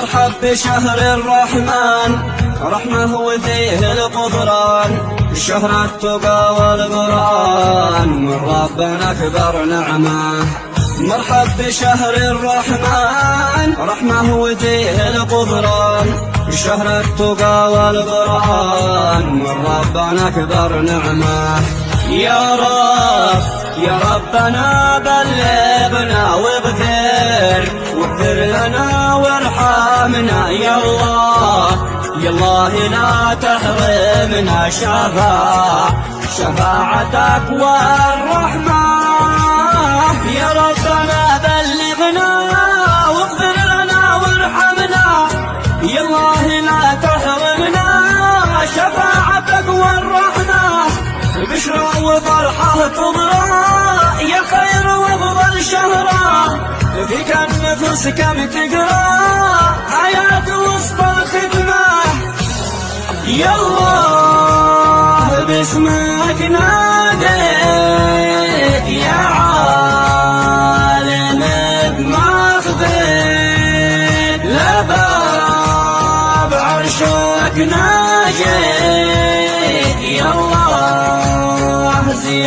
مرحب بشهر الرحمن، رحمة وفيه الغفران، شهر التقى والقرآن، من ربنا أكبر نعمة. مرحب بشهر الرحمن، رحمة وفيه الغفران، شهر التقى والقرآن، من ربنا أكبر نعمة. يا رب يا ربنا بلغنا واغفر لنا وارحمنا، يا الله يا الله لا تحرمنا شفاعتك والرحمة. يا ربنا بلغنا واغفر لنا وارحمنا، يا الله لا تحرمنا شفاعتك والرحمة. بشرى وفرحة تضرى يا خير وافضل شهرا، فيك النفس كم تقرا حياة وسط الخدمة. يا الله باسمك ناديت يا عالم بما خفيت، لباب عرشك ناجيت، يا الله زي